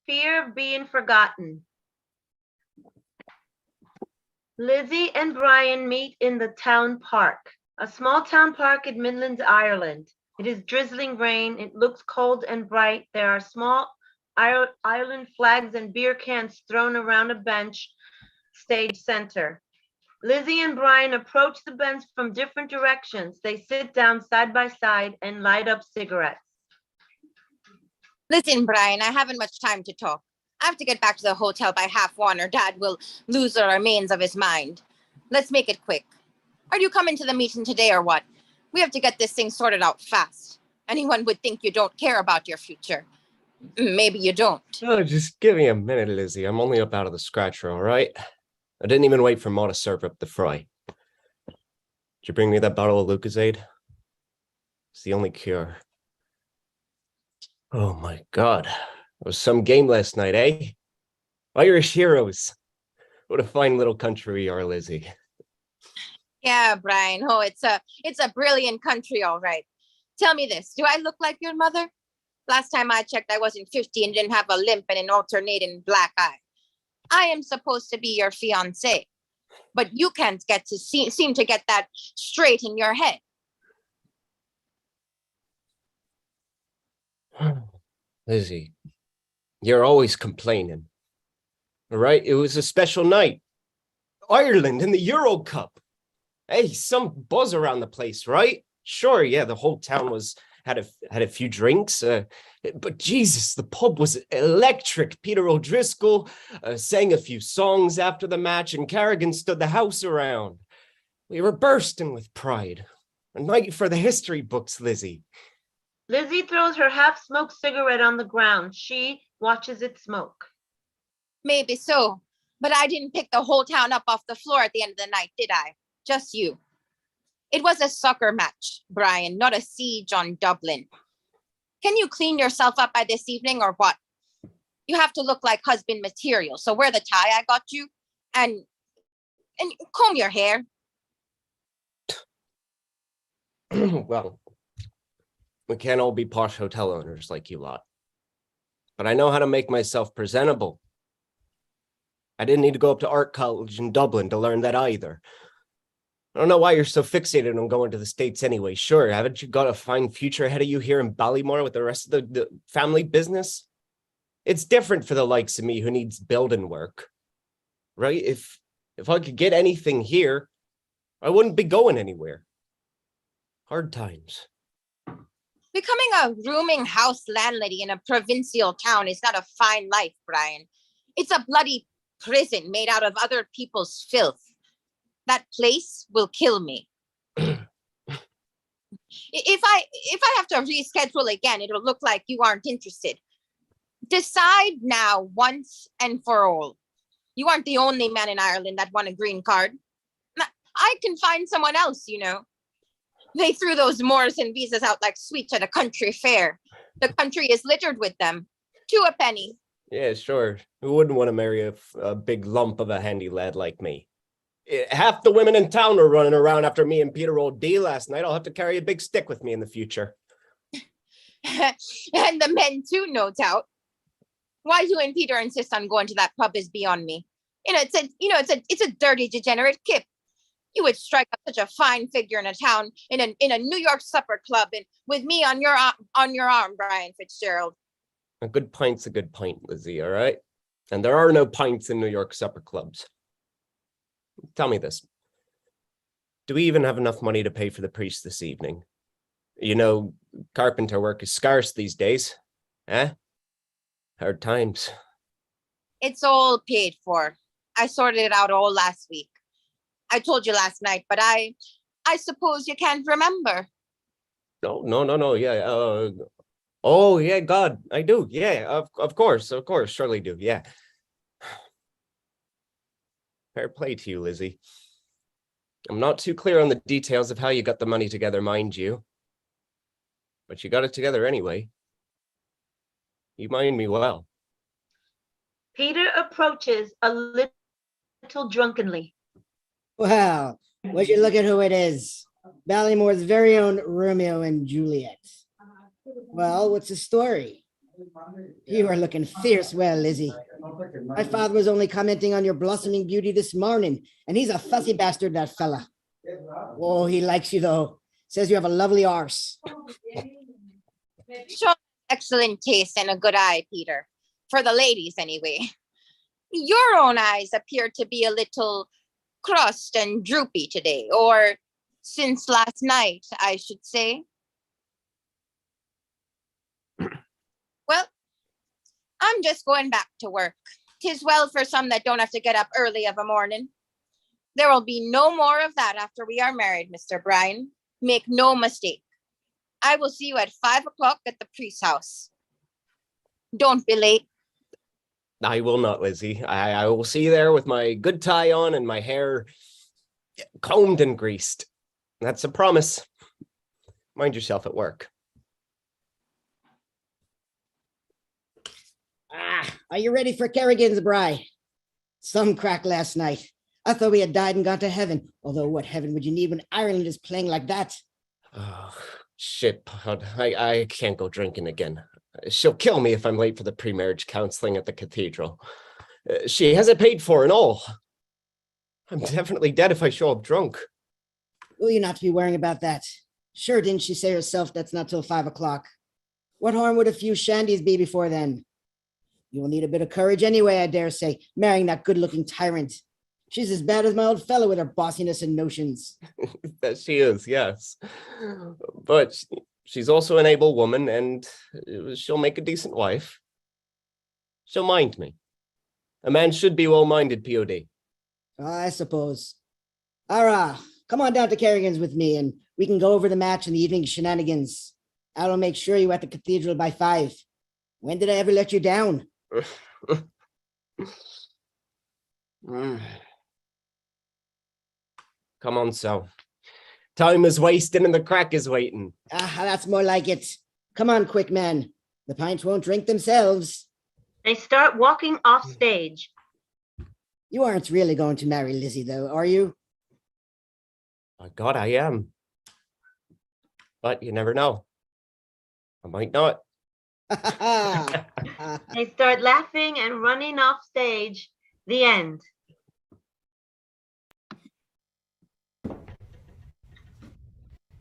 Fear of being forgotten. Lizzie and Brian meet in the town park, a small town park in Midlands, Ireland. It is drizzling rain. It looks cold and bright. There are small Ireland flags and beer cans thrown around a bench stage center. Lizzie and Brian approach the bench from different directions. They sit down side by side and light up cigarettes. Listen, Brian, I haven't much time to talk. I have to get back to the hotel by 1:30 or Dad will lose the remains of his mind. Let's make it quick. Are you coming to the meeting today or what? We have to get this thing sorted out fast. Anyone would think you don't care about your future. Maybe you don't. Oh, just give me a minute, Lizzie. I'm only up out of the scratcher, all right? I didn't even wait for Ma to serve up the fry. Did you bring me that bottle of Lucozade? It's the only cure. Oh my God. It was some game last night, eh? Irish heroes. What a fine little country we are, Lizzie. Yeah, Brian. Oh, it's a brilliant country, all right. Tell me this. Do I look like your mother? Last time I checked, I wasn't 50 and didn't have a limp and an alternating black eye. I am supposed to be your fiancé, but you can't get to seem to get that straight in your head. Lizzie, you're always complaining. All right? It was a special night. Ireland in the Euro Cup. Hey, some buzz around the place, right? Sure, yeah, the whole town had a few drinks, but Jesus, the pub was electric. Peter O'Driscoll sang a few songs after the match, and Carrigan stood the house around. We were bursting with pride. A night for the history books, Lizzie. Lizzie throws her half-smoked cigarette on the ground. She watches it smoke. Maybe so, but I didn't pick the whole town up off the floor at the end of the night, did I? Just you. It was a soccer match, Brian, not a siege on Dublin. Can you clean yourself up by this evening or what? You have to look like husband material, so wear the tie I got you and comb your hair. Well, we can't all be posh hotel owners like you lot. But I know how to make myself presentable. I didn't need to go up to art college in Dublin to learn that either. I don't know why you're so fixated on going to the States anyway. Sure, haven't you got a fine future ahead of you here in Ballymore with the rest of the family business? It's different for the likes of me who needs building work, right? If I could get anything here, I wouldn't be going anywhere. Hard times. Becoming a rooming house landlady in a provincial town is not a fine life, Brian. It's a bloody prison made out of other people's filth. That place will kill me. If I have to reschedule again, it'll look like you aren't interested. Decide now, once and for all. You aren't the only man in Ireland that won a green card. I can find someone else, you know. They threw those Morrison visas out like sweets at a country fair. The country is littered with them. 2 a penny. Yeah, sure. Who wouldn't want to marry a big lump of a handy lad like me? Half the women in town are running around after me and Peter O'D last night. I'll have to carry a big stick with me in the future. And the men too, no doubt. Why you and Peter insist on going to that pub is beyond me. It's a dirty, degenerate kip. You would strike up such a fine figure in a town, in a New York supper club, and with me on your arm, Brian Fitzgerald. A good pint's a good pint, Lizzie, all right? And there are no pints in New York supper clubs. Tell me this. Do we even have enough money to pay for the priest this evening? You know, carpenter work is scarce these days. Eh? Hard times. It's all paid for. I sorted it out all last week. I told you last night, but I suppose you can't remember. No, yeah. Oh, yeah, God, I do. Yeah, of course, surely do, yeah. Fair play to you, Lizzie. I'm not too clear on the details of how you got the money together, mind you. But you got it together anyway. You mind me well. Peter approaches a little drunkenly. Well, would you look at who it is? Ballymore's very own Romeo and Juliet. Well, what's the story? You are looking fierce well, Lizzie. My father was only commenting on your blossoming beauty this morning, and he's a fussy bastard, that fella. Oh, he likes you, though. Says you have a lovely arse. Show excellent taste and a good eye, Peter. For the ladies, anyway. Your own eyes appear to be a little crossed and droopy today, or since last night, I should say. Well, I'm just going back to work. 'Tis well for some that don't have to get up early of a morning. There will be no more of that after we are married, Mr. Bryan. Make no mistake. I will see you at 5 o'clock at the priest's house. Don't be late. I will not, Lizzie. I will see you there with my good tie on and my hair combed and greased. That's a promise. Mind yourself at work. Are you ready for Kerrigan's bride? Some crack last night. I thought we had died and gone to heaven. Although what heaven would you need when Ireland is playing like that? Oh, shit, Pod. I can't go drinking again. She'll kill me if I'm late for the pre-marriage counseling at the cathedral. She has it paid for and all. I'm definitely dead if I show up drunk. Will you not be worrying about that? Sure, didn't she say herself that's not till 5 o'clock? What harm would a few shandies be before then? You will need a bit of courage anyway, I dare say, marrying that good-looking tyrant. She's as bad as my old fellow with her bossiness and notions. That she is, yes. But she's also an able woman, and she'll make a decent wife. She'll mind me. A man should be well-minded, POD. I suppose. Ara, come on down to Kerrigan's with me, and we can go over the match and the evening shenanigans. I'll make sure you're at the cathedral by 5. When did I ever let you down? Come on, so. Time is wasting and the crack is waiting. That's more like it. Come on, quick, man. The pints won't drink themselves. They start walking off stage. You aren't really going to marry Lizzie, though, are you? My God, I am. But you never know. I might not. They start laughing and running off stage. The end.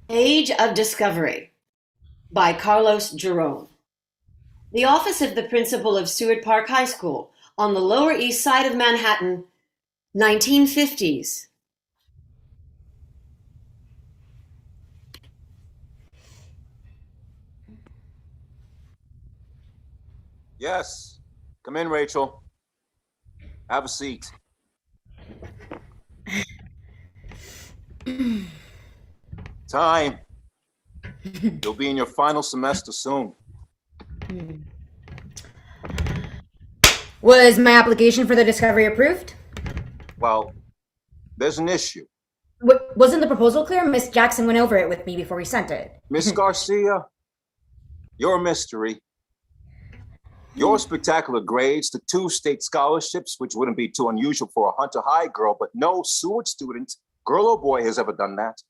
Age of Discovery by Carlos Jerome. The office of the principal of Seward Park High School on the Lower East Side of Manhattan, 1950s. Yes. Come in, Rachel. Have a seat. Time. You'll be in your final semester soon. Was my application for the Discovery approved? Well, there's an issue. Wasn't the proposal clear? Miss Jackson went over it with me before we sent it. Miss Garcia, you're a mystery. Your spectacular grades, the 2 state scholarships, which wouldn't be too unusual for a Hunter High girl, but no Seward student, girl or boy, has ever done that.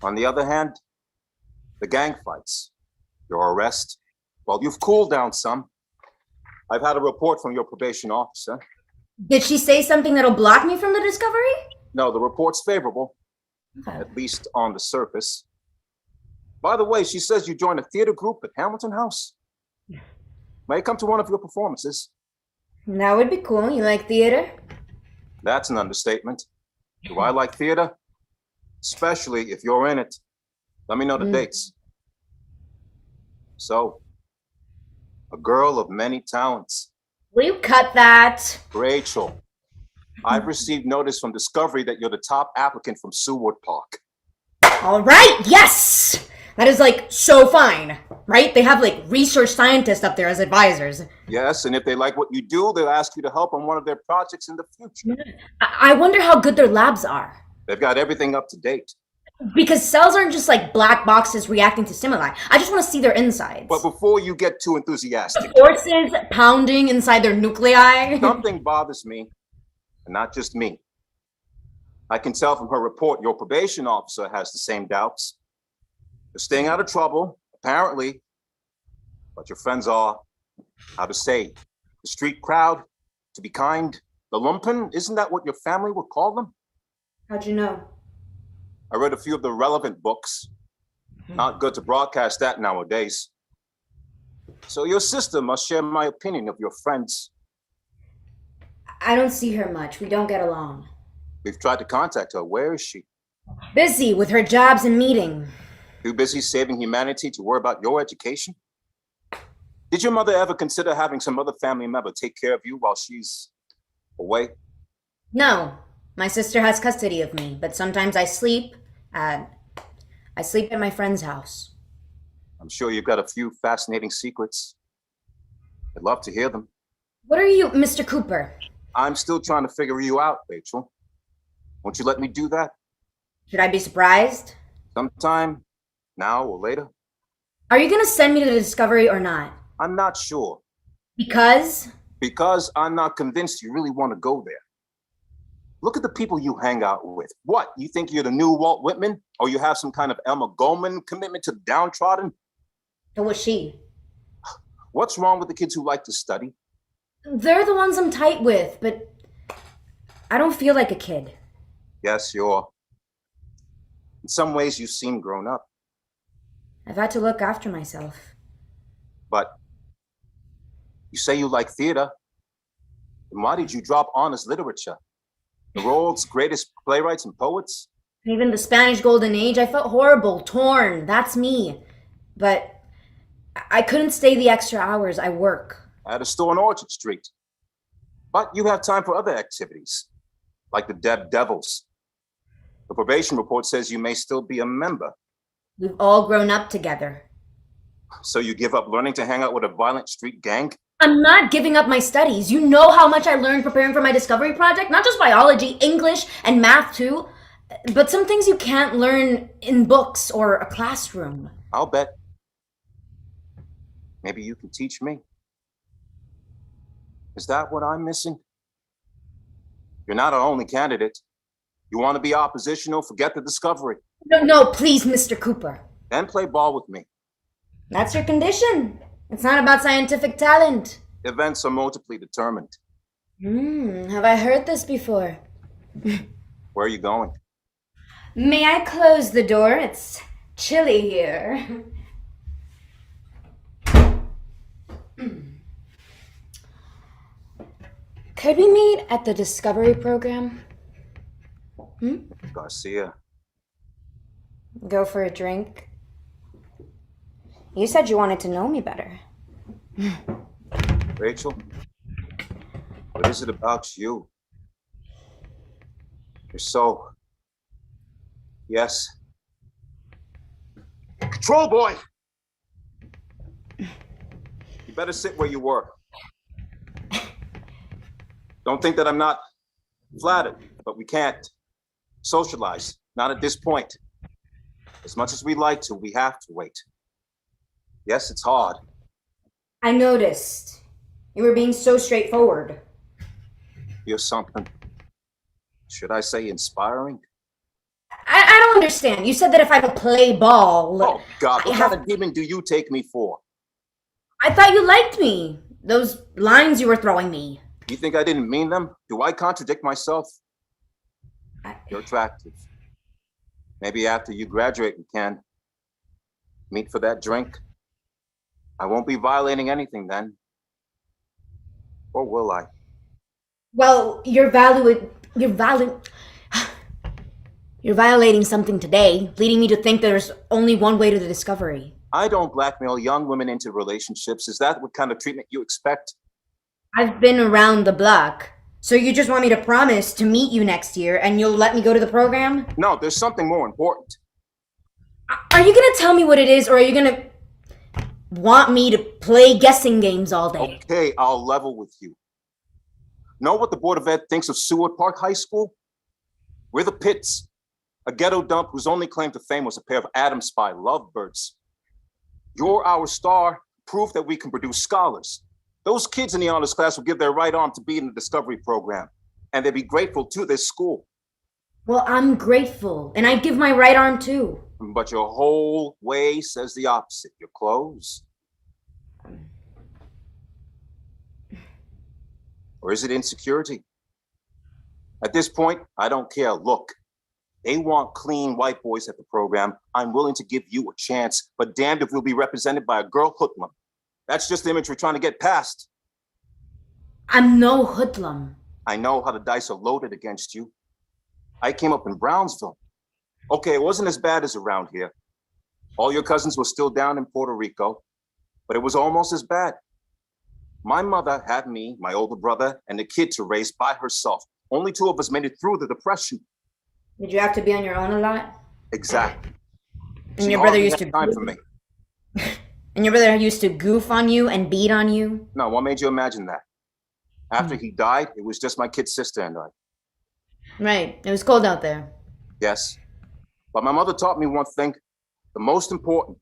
On the other hand, the gang fights, your arrest, well, you've cooled down some. I've had a report from your probation officer. Did she say something that'll block me from the Discovery? No, the report's favorable, Okay. at least on the surface. By the way, she says you joined a theater group at Hamilton House. May I come to one of your performances? That would be cool. You like theater? That's an understatement. Do I like theater? Especially if you're in it. Let me know the dates. So, a girl of many talents. Will you cut that? Rachel, I've received notice from Discovery that you're the top applicant from Seward Park. All right, yes! That is like so fine, right? They have like research scientists up there as advisors. Yes, and if they like what you do, they'll ask you to help on one of their projects in the future. I wonder how good their labs are. They've got everything up to date. Because cells aren't just like black boxes reacting to stimuli. I just want to see their insides. But before you get too enthusiastic, Forces pounding inside their nuclei. something bothers me, and not just me. I can tell from her report your probation officer has the same doubts. You're staying out of trouble, apparently, But your friends are, how to say, the street crowd, to be kind, the lumpen, isn't that what your family would call them? How'd you know? I read a few of the relevant books. Not good to broadcast that nowadays. So your sister must share my opinion of your friends. I don't see her much. We don't get along. We've tried to contact her. Where is she? Busy with her jobs and meeting. Too busy saving humanity to worry about your education? Did your mother ever consider having some other family member take care of you while she's away? No, my sister has custody of me, but sometimes I sleep at my friend's house. I'm sure you've got a few fascinating secrets. I'd love to hear them. What are you, Mr. Cooper? I'm still trying to figure you out, Rachel. Won't you let me do that? Should I be surprised? Sometime, now or later? Are you gonna send me to the Discovery or not? I'm not sure. Because? Because I'm not convinced you really want to go there. Look at the people you hang out with. What, you think you're the new Walt Whitman? Or you have some kind of Elmer Goldman commitment to the downtrodden? So was she. What's wrong with the kids who like to study? They're the ones I'm tight with, but I don't feel like a kid. Yes, you're. In some ways, you seem grown up. I've had to look after myself. But you say you like theater. Then why did you drop honest literature? The world's greatest playwrights and poets? Even the Spanish Golden Age, I felt horrible, torn. That's me. But I couldn't stay the extra hours. I work. At a store on Orchard Street. But you have time for other activities, like the Deb Devils. The probation report says you may still be a member. We've all grown up together. So you give up learning to hang out with a violent street gang? I'm not giving up my studies. You know how much I learned preparing for my Discovery project? Not just biology, English, and math too. But some things you can't learn in books or a classroom. I'll bet. Maybe you can teach me. Is that what I'm missing? You're not our only candidate. You want to be oppositional? Forget the Discovery. No, please, Mr. Cooper. Then play ball with me. That's your condition. It's not about scientific talent. Events are multiply determined. Have I heard this before? Where are you going? May I close the door? It's chilly here. Could we meet at the Discovery program? Garcia. Go for a drink? You said you wanted to know me better. Rachel, what is it about you? You're so... Yes. Control boy! You better sit where you were. Don't think that I'm not flattered, but we can't socialize, not at this point. As much as we like to, we have to wait. Yes, it's hard. I noticed. You were being so straightforward. You're something, should I say, inspiring? I don't understand. You said that if I could play ball... Oh, God, what kind of demon do you take me for? I thought you liked me. Those lines you were throwing me. You think I didn't mean them? Do I contradict myself? You're attractive. Maybe after you graduate, we can meet for that drink. I won't be violating anything then. Or will I? Well, you're violating something today, leading me to think there's only one way to the Discovery. I don't blackmail young women into relationships. Is that what kind of treatment you expect? I've been around the block. So you just want me to promise to meet you next year and you'll let me go to the program? No, there's something more important. Are you gonna tell me what it is, or are you gonna want me to play guessing games all day? Okay, I'll level with you. Know what the Board of Ed thinks of Seward Park High School? We're the Pits, a ghetto dump whose only claim to fame was a pair of Atom Spy lovebirds. You're our star, proof that we can produce scholars. Those kids in the honors class will give their right arm to be in the Discovery program, and they'll be grateful to this school. Well, I'm grateful, and I'd give my right arm too. But your whole way says the opposite. Your clothes. Or is it insecurity? At this point, I don't care. Look, they want clean white boys at the program. I'm willing to give you a chance, but damned if we'll be represented by a girl hoodlum. That's just the image we're trying to get past. I'm no hoodlum. I know how the dice are loaded against you. I came up in Brownsville. Okay, it wasn't as bad as around here. All your cousins were still down in Puerto Rico, but it was almost as bad. My mother had me, my older brother, and the kid to raise by herself. Only two of us made it through the Depression. Did you have to be on your own a lot? Exactly. And She your brother hardly used had to time for me. And your brother used to goof on you and beat on you? No, what made you imagine that? After he died, it was just my kid sister and I. Right. It was cold out there. Yes. But my mother taught me one thing, the most important,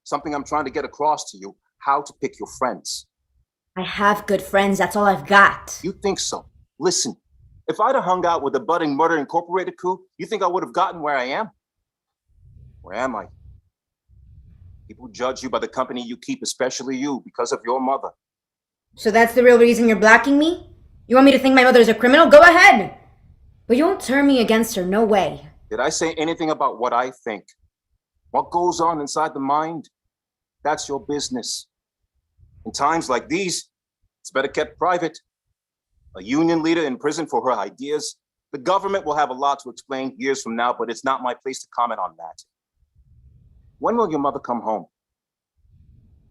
something I'm trying to get across to you, how to pick your friends. I have good friends. That's all I've got. You think so? Listen, if I'd have hung out with the budding Murder Incorporated crew, you think I would have gotten where I am? Where am I? People judge you by the company you keep, especially you, because of your mother. So that's the real reason you're blocking me? You want me to think my mother's a criminal? Go ahead. But you won't turn me against her. No way. Did I say anything about what I think? What goes on inside the mind? That's your business. In times like these, it's better kept private. A union leader in prison for her ideas. The government will have a lot to explain years from now, but it's not my place to comment on that. When will your mother come home?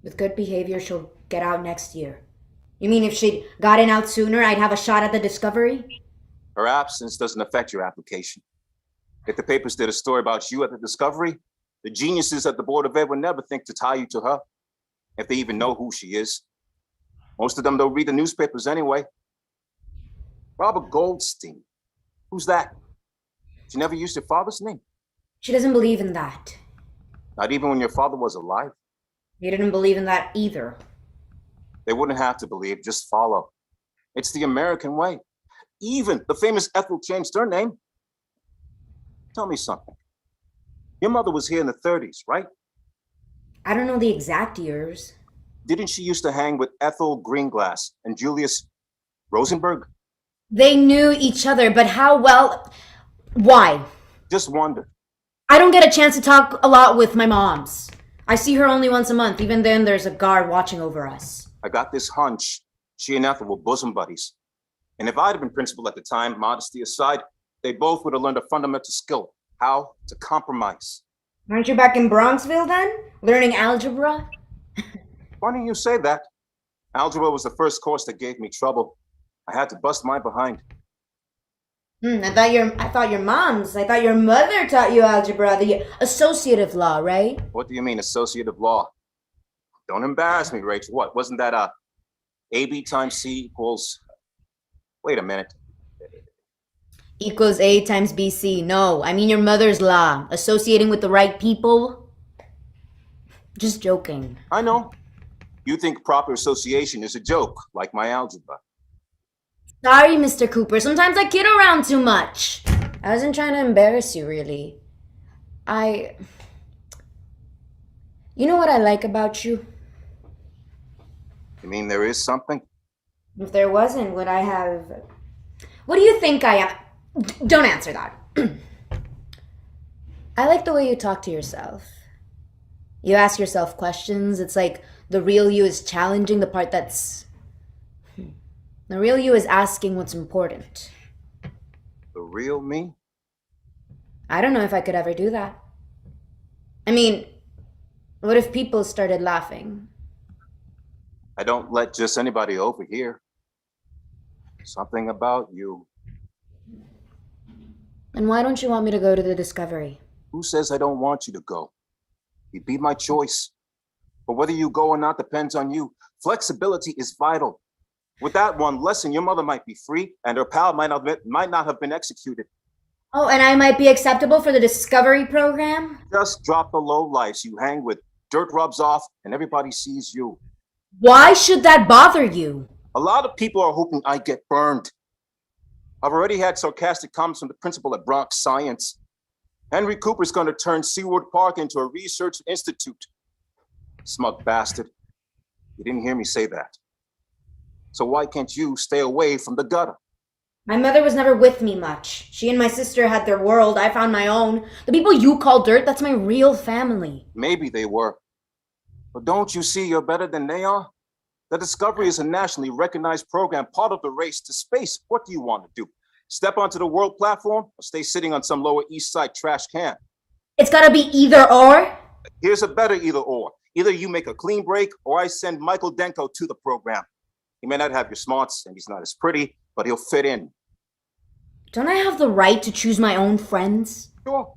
With good behavior, she'll get out next year. You mean if she'd gotten out sooner, I'd have a shot at the discovery? Her absence doesn't affect your application. If the papers did a story about you at the discovery, the geniuses at the Board of Ed would never think to tie you to her, if they even know who she is. Most of them don't read the newspapers anyway. Robert Goldstein. Who's that? She never used your father's name. She doesn't believe in that. Not even when your father was alive. You didn't believe in that either. They wouldn't have to believe, just follow. It's the American way. Even the famous Ethel changed her name. Tell me something. Your mother was here in the 30s, right? I don't know the exact years. Didn't she used to hang with Ethel Greenglass and Julius Rosenberg? They knew each other, but how well? Why? Just wonder. I don't get a chance to talk a lot with my moms. I see her only once a month. Even then, there's a guard watching over us. I got this hunch. She and Ethel were bosom buddies. And if I'd have been principal at the time, modesty aside, they both would have learned a fundamental skill, how to compromise. Aren't you back in Bronxville then? Learning algebra? Funny you say that. Algebra was the first course that gave me trouble. I had to bust my behind. I thought your mother taught you algebra, the associative law, right? What do you mean, associative law? Don't embarrass me, Rachel. What, wasn't that AB times C equals... Wait a minute. Equals A times BC. No, I mean your mother's law. Associating with the right people. Just joking. I know. You think proper association is a joke, like my algebra. Sorry, Mr. Cooper. Sometimes I kid around too much. I wasn't trying to embarrass you, really. You know what I like about you? You mean there is something? If there wasn't, would I have... What do you think I am? Don't answer that. I like the way you talk to yourself. You ask yourself questions. It's like the real you is challenging the part that's... The real you is asking what's important. The real me? I don't know if I could ever do that. I mean, what if people started laughing? I don't let just anybody over here. Something about you. And why don't you want me to go to the discovery? Who says I don't want you to go? You'd be my choice. But whether you go or not depends on you. Flexibility is vital. With that one lesson, your mother might be free and her pal might not have been executed. Oh, and I might be acceptable for the discovery program? Just drop the low lives you hang with. Dirt rubs off and everybody sees you. Why should that bother you? A lot of people are hoping I get burned. I've already had sarcastic comments from the principal at Bronx Science. Henry Cooper's going to turn Seward Park into a research institute. Smug bastard. You didn't hear me say that. So why can't you stay away from the gutter? My mother was never with me much. She and my sister had their world. I found my own. The people you call dirt, that's my real family. Maybe they were. But don't you see you're better than they are? The Discovery is a nationally recognized program, part of the race to space. What do you want to do? Step onto the world platform or stay sitting on some Lower East Side trash can? It's gotta be either or. Here's a better either or. Either you make a clean break or I send Michael Denko to the program. He may not have your smarts and he's not as pretty, but he'll fit in. Don't I have the right to choose my own friends? Sure.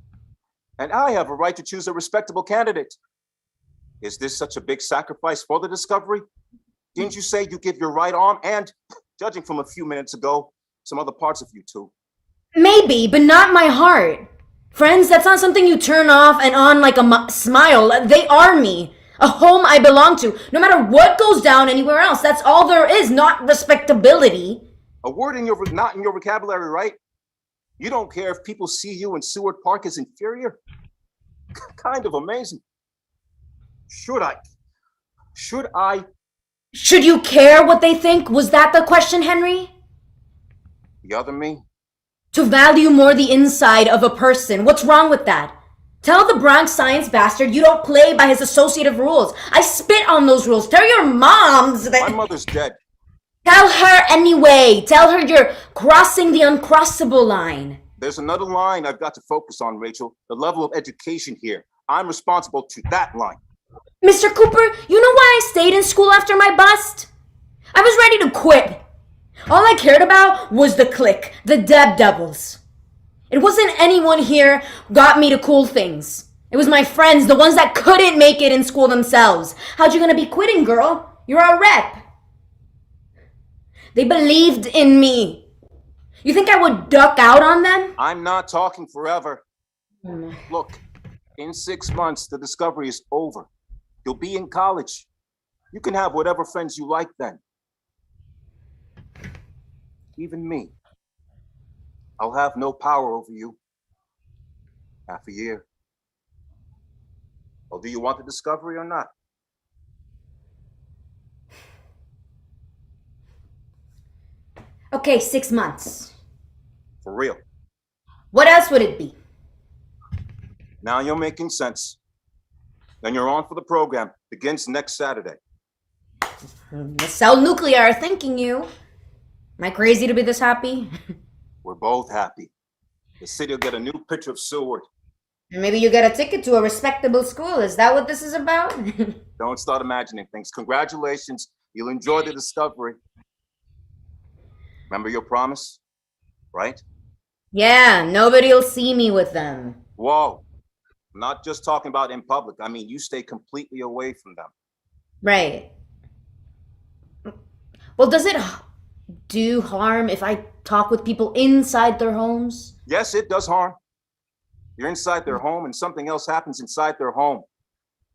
And I have a right to choose a respectable candidate. Is this such a big sacrifice for the Discovery? Didn't you say you give your right arm and, judging from a few minutes ago, some other parts of you too? Maybe, but not my heart. Friends, that's not something you turn off and on like a smile. They are me. A home I belong to. No matter what goes down anywhere else, that's all there is, not respectability. A word not in your vocabulary, right? You don't care if people see you in Seward Park as inferior? Kind of amazing. Should I? Should you care what they think? Was that the question, Henry? The other me? To value more the inside of a person. What's wrong with that? Tell the Bronx science bastard you don't play by his associative rules. I spit on those rules. Tell your moms that... My mother's dead. Tell her anyway. Tell her you're crossing the uncrossable line. There's another line I've got to focus on, Rachel. The level of education here. I'm responsible to that line. Mr. Cooper, you know why I stayed in school after my bust? I was ready to quit. All I cared about was the clique, the Deb Devils. It wasn't anyone here got me to cool things. It was my friends, the ones that couldn't make it in school themselves. How'd you gonna be quitting, girl? You're a rep. They believed in me. You think I would duck out on them? I'm not talking forever. Look, in 6 months, the Discovery is over. You'll be in college. You can have whatever friends you like then. Even me. I'll have no power over you. Half a year. Well, do you want the Discovery or not? Okay, 6 months. For real. What else would it be? Now you're making sense. Then you're on for the program. Begins next Saturday. The cell nuclear are thanking you. Am I crazy to be this happy? We're both happy. The city will get a new picture of Seward. Maybe you get a ticket to a respectable school. Is that what this is about? Don't start imagining things. Congratulations. You'll enjoy the Discovery. Remember your promise, right? Yeah, nobody'll see me with them. Whoa. I'm not just talking about in public. I mean, you stay completely away from them. Right. Well, does it do harm if I talk with people inside their homes? Yes, it does harm. You're inside their home and something else happens inside their home.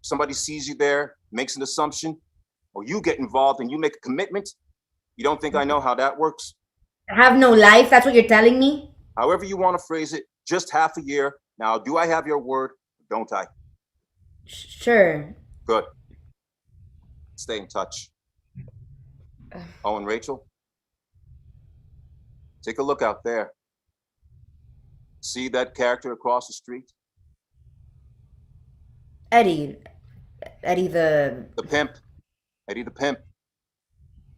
Somebody sees you there, makes an assumption, or you get involved and you make a commitment. You don't think I know how that works? I have no life, that's what you're telling me? However you want to phrase it, just half a year. Now, do I have your word? Don't I? Sure. Good. Stay in touch. Oh, and Rachel, take a look out there. See that character across the street? Eddie the... The pimp. Eddie the pimp.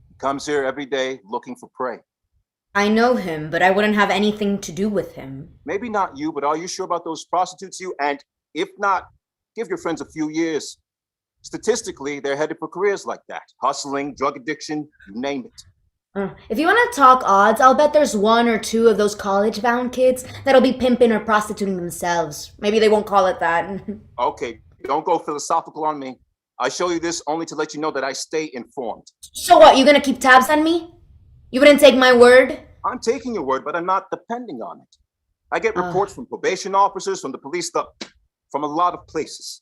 He comes here every day looking for prey. I know him, but I wouldn't have anything to do with him. Maybe not you, but are you sure about those prostitutes you? And if not, give your friends a few years. Statistically, they're headed for careers like that. Hustling, drug addiction, you name it. If you want to talk odds, I'll bet there's 1 or 2 of those college-bound kids that'll be pimping or prostituting themselves. Maybe they won't call it that. Okay, don't go philosophical on me. I show you this only to let you know that I stay informed. So what, you gonna keep tabs on me? You wouldn't take my word? I'm taking your word, but I'm not depending on it. I get reports from probation officers, from the police, from a lot of places.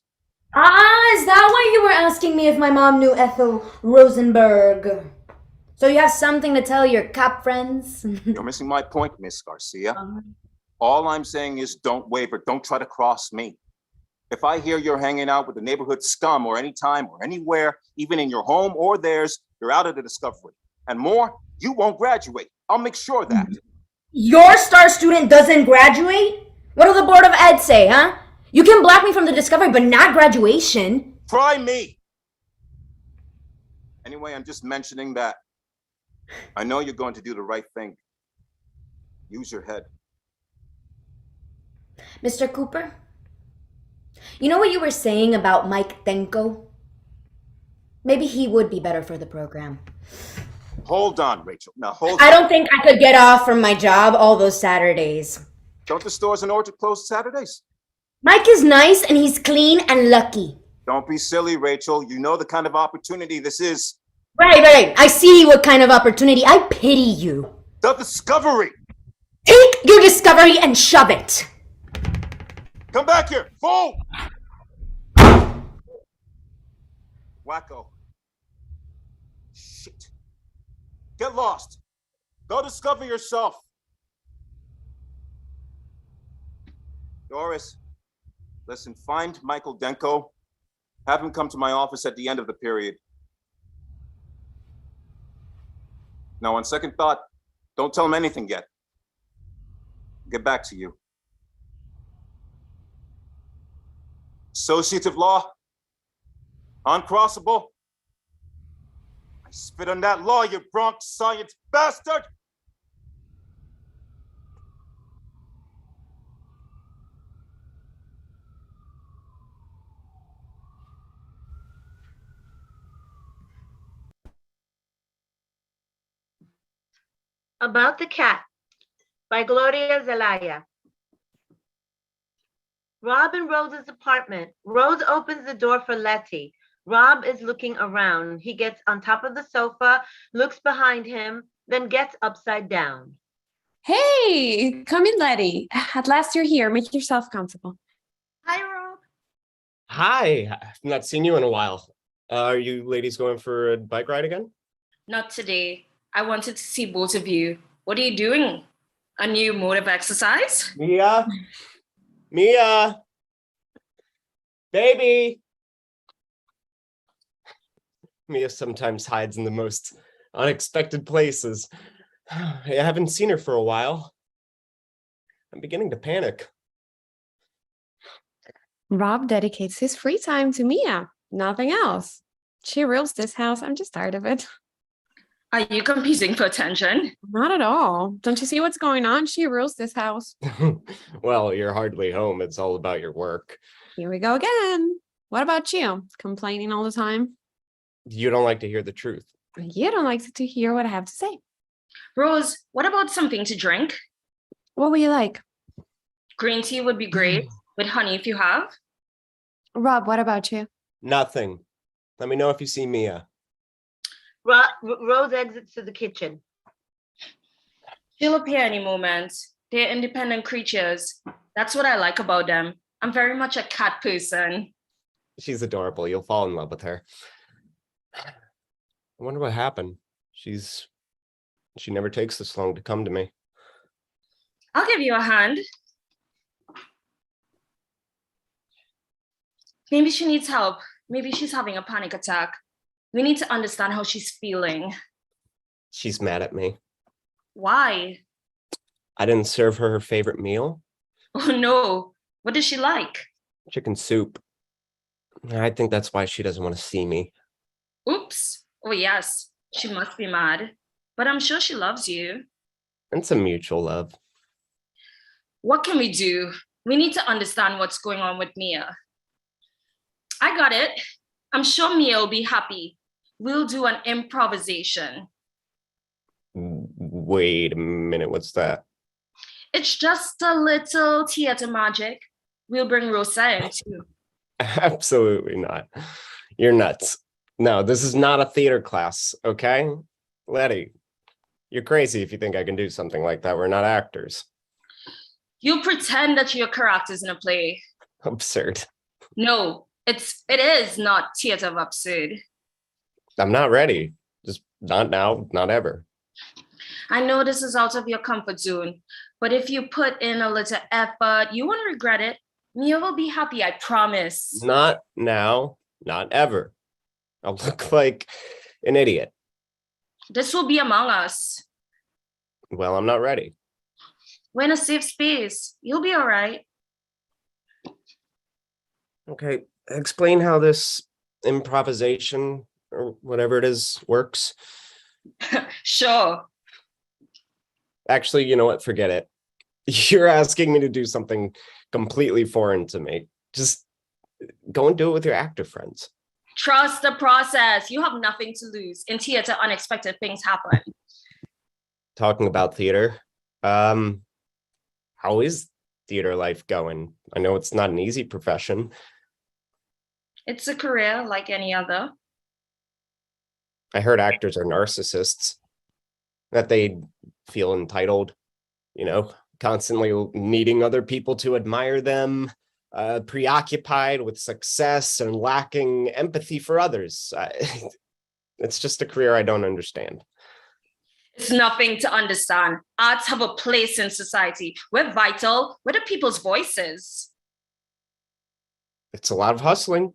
Is that why you were asking me if my mom knew Ethel Rosenberg? So you have something to tell your cop friends? You're missing my point, Miss Garcia. All I'm saying is don't waver. Don't try to cross me. If I hear you're hanging out with the neighborhood scum or anytime or anywhere, even in your home or theirs, you're out of the Discovery. And more, you won't graduate. I'll make sure of that. Your star student doesn't graduate? What will the Board of Ed say, huh? You can block me from the discovery, but not graduation. Try me. Anyway, I'm just mentioning that. I know you're going to do the right thing. Use your head. Mr. Cooper, you know what you were saying about Mike Tenko? Maybe he would be better for the program. Hold on, Rachel. Now hold I on. don't think I could get off from my job all those Saturdays. Don't the stores in Orchard close Saturdays? Mike is nice and he's clean and lucky. Don't be silly, Rachel. You know the kind of opportunity this is. Right. I see what kind of opportunity. I pity you. The discovery. Take your discovery and shove it. Come back here, fool! Wacko. Shit. Get lost. Go discover yourself. Doris, listen, find Michael Denko. Have him come to my office at the end of the period. Now, on second thought, don't tell him anything yet. I'll get back to you. Associative law, uncrossable. I spit on that law, you Bronx science bastard! About the Cat by Gloria Zelaya. Rob and Rose's apartment. Rose opens the door for Letty. Rob is looking around. He gets on top of the sofa, looks behind him, then gets upside down. Hey, come in, Letty. At last you're here. Make yourself comfortable. Hi, Rob. Hi, I've not seen you in a while. Are you ladies going for a bike ride again? Not today. I wanted to see both of you. What are you doing? A new mode of exercise? Mia? Baby! Mia sometimes hides in the most unexpected places. I haven't seen her for a while. I'm beginning to panic. Rob dedicates his free time to Mia, nothing else. She rules this house. I'm just tired of it. Are you competing for attention? Not at all. Don't you see what's going on? She rules this house. Well, you're hardly home. It's all about your work. Here we go again. What about you? Complaining all the time? You don't like to hear the truth. You don't like to hear what I have to say. Rose, what about something to drink? What will you like? Green tea would be great, with honey if you have. Rob, what about you? Nothing. Let me know if you see Mia. Rose exits to the kitchen. She'll appear any moment. They're independent creatures. That's what I like about them. I'm very much a cat person. She's adorable. You'll fall in love with her. I wonder what happened. She never takes this long to come to me. I'll give you a hand. Maybe she needs help. Maybe she's having a panic attack. We need to understand how she's feeling. She's mad at me. Why? I didn't serve her favorite meal. Oh no. What does she like? Chicken soup. I think that's why she doesn't want to see me. Oops. Oh yes. She must be mad. But I'm sure she loves you. It's a mutual love. What can we do? We need to understand what's going on with Mia. I got it. I'm sure Mia will be happy. We'll do an improvisation. Wait a minute, what's that? It's just a little theater magic. We'll bring Rosa in too. Absolutely not. You're nuts. No, this is not a theater class, okay? Letty, you're crazy if you think I can do something like that. We're not actors. You pretend that you're characters in a play. Absurd. No, it is not theater of absurd. I'm not ready. Just not now, not ever. I know this is out of your comfort zone, but if you put in a little effort, you won't regret it. Mia will be happy, I promise. Not now, not ever. I'll look like an idiot. This will be among us. Well, I'm not ready. We're in a safe space. You'll be all right. Okay, explain how this improvisation or whatever it is works. Sure. Actually, you know what? Forget it. You're asking me to do something completely foreign to me. Just go and do it with your actor friends. Trust the process. You have nothing to lose. In theater, unexpected things happen. Talking about theater, how is theater life going? I know it's not an easy profession. It's a career like any other. I heard actors are narcissists, that they feel entitled, constantly needing other people to admire them, preoccupied with success and lacking empathy for others. It's just a career I don't understand. It's nothing to understand. Arts have a place in society. We're vital. We're the people's voices. It's a lot of hustling.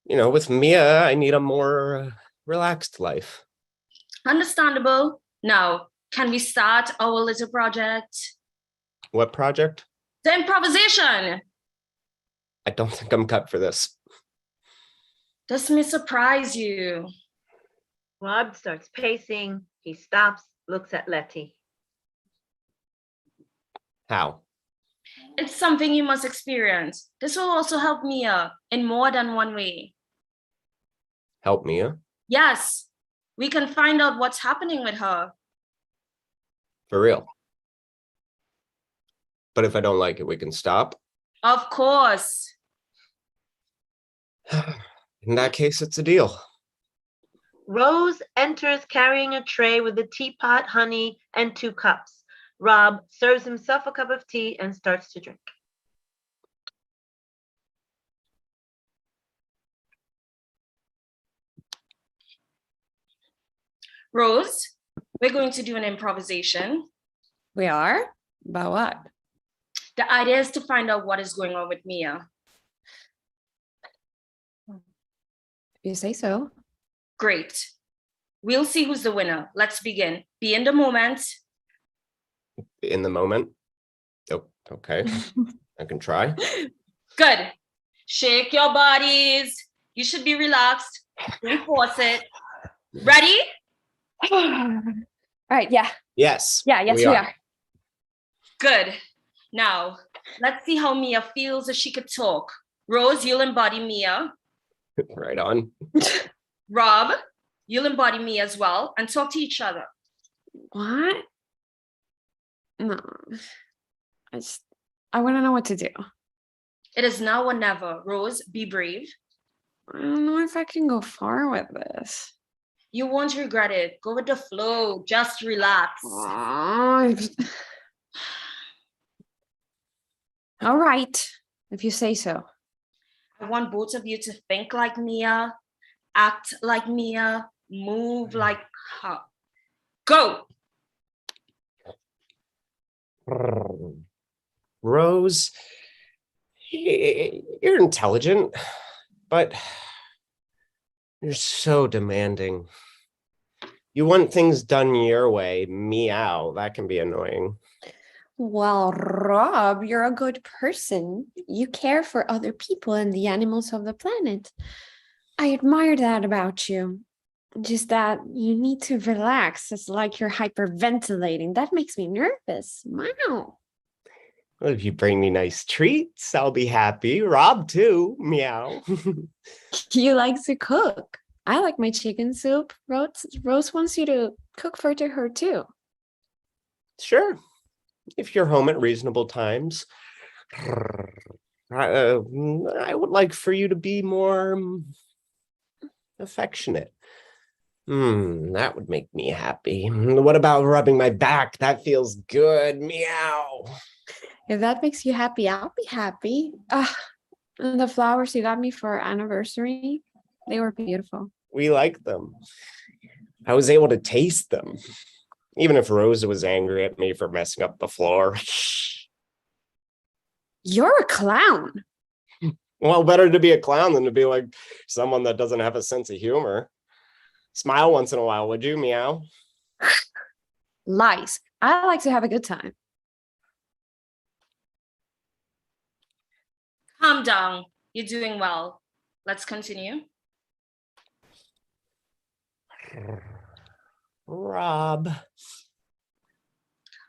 With MeeWha, I need a more relaxed life. Understandable. Now, can we start our little project? What project? The improvisation. I don't think I'm cut for this. This may surprise you. Rob starts pacing. He stops, looks at Letty. How? It's something you must experience. This will also help MeeWha in more than one way. Help MeeWha? Yes, we can find out what's happening with her. For real? But if I don't like it, we can stop? Of course. In that case, it's a deal. Rose enters carrying a tray with a teapot, honey, and 2 cups. Rob serves himself a cup of tea and starts to drink. Rose, we're going to do an improvisation. We are? About what? The idea is to find out what is going on with MeeWha. If you say so. Great. We'll see who's the winner. Let's begin. Be in the moment. In the moment? Oh, okay. I can try. Good. Shake your bodies. You should be relaxed. Don't force it. Ready? All right, yeah. Yes. Yes, we are. Good. Now, let's see how MeeWha feels if she could talk. Rose, you'll embody MeeWha. Right on. Rob, you'll embody MeeWha as well and talk to each other. What? No. I want to know what to do. It is now or never. Rose, be brave. I don't know if I can go far with this. You won't regret it. Go with the flow. Just relax. All right, if you say so. I want both of you to think like MeeWha, act like MeeWha, move like her. Go! Rose, you're intelligent, but you're so demanding. You want things done your way, meow. That can be annoying. Well, Rob, you're a good person. You care for other people and the animals of the planet. I admire that about you. Just that you need to relax. It's like you're hyperventilating. That makes me nervous. Wow. Well, if you bring me nice treats, I'll be happy. Rob, too. Meow. You like to cook. I like my chicken soup. Rose wants you to cook for her, too. Sure. If you're home at reasonable times. I would like for you to be more affectionate. That would make me happy. What about rubbing my back? That feels good. Meow. If that makes you happy, I'll be happy. And the flowers you got me for our anniversary, they were beautiful. We like them. I was able to taste them. Even if Rosa was angry at me for messing up the floor. You're a clown. Well, better to be a clown than to be like someone that doesn't have a sense of humor. Smile once in a while, would you, meow? Lies. I like to have a good time. Calm down. You're doing well. Let's continue. Rob,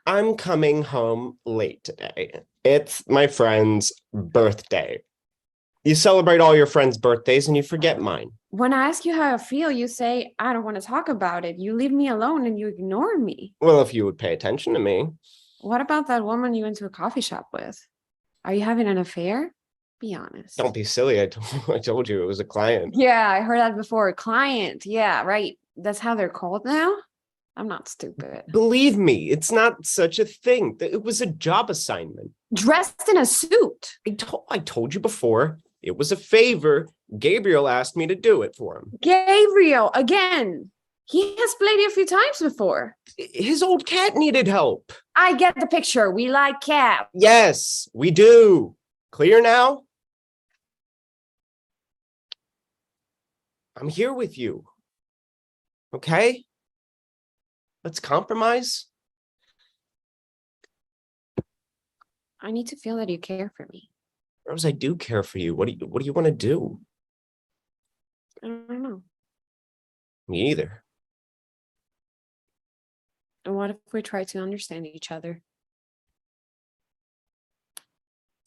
I'm coming home late today. It's my friend's birthday. You celebrate all your friends' birthdays and you forget mine. When I ask you how I feel, you say, I don't want to talk about it. You leave me alone and you ignore me. Well, if you would pay attention to me. What about that woman you went to a coffee shop with? Are you having an affair? Be honest. Don't be silly. I told you it was a client. Yeah, I heard that before. Client. Yeah, right. That's how they're called now? I'm not stupid. Believe me, it's not such a thing. It was a job assignment. Dressed in a suit. I told you before. It was a favor. Gabriel asked me to do it for him. Gabriel, again. He has played it a few times before. His old cat needed help. I get the picture. We like cats. Yes, we do. Clear now? I'm here with you. Okay? Let's compromise. I need to feel that you care for me. Rose, I do care for you. What do you want to do? I don't know. Me either. And what if we try to understand each other?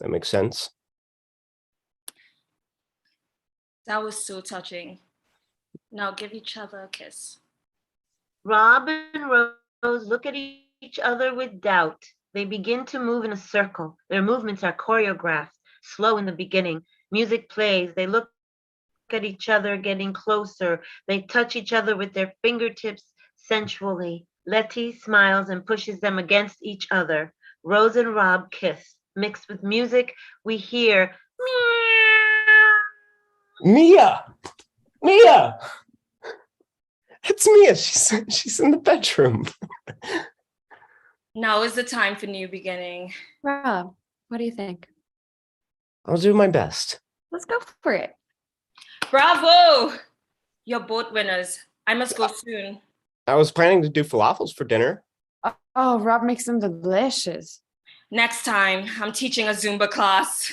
That makes sense. That was so touching. Now give each other a kiss. Rob and Rose look at each other with doubt. They begin to move in a circle. Their movements are choreographed, slow in the beginning. Music plays. They look at each other, getting closer. They touch each other with their fingertips sensually. Letty smiles and pushes them against each other. Rose and Rob kiss. Mixed with music, we hear Mia! Mia! It's Mia. She's in the bedroom. Now is the time for new beginning. Rob, what do you think? I'll do my best. Let's go for it. Bravo! You're both winners. I must go soon. I was planning to do falafels for dinner. Oh, Rob makes them delicious. Next time, I'm teaching a Zumba class.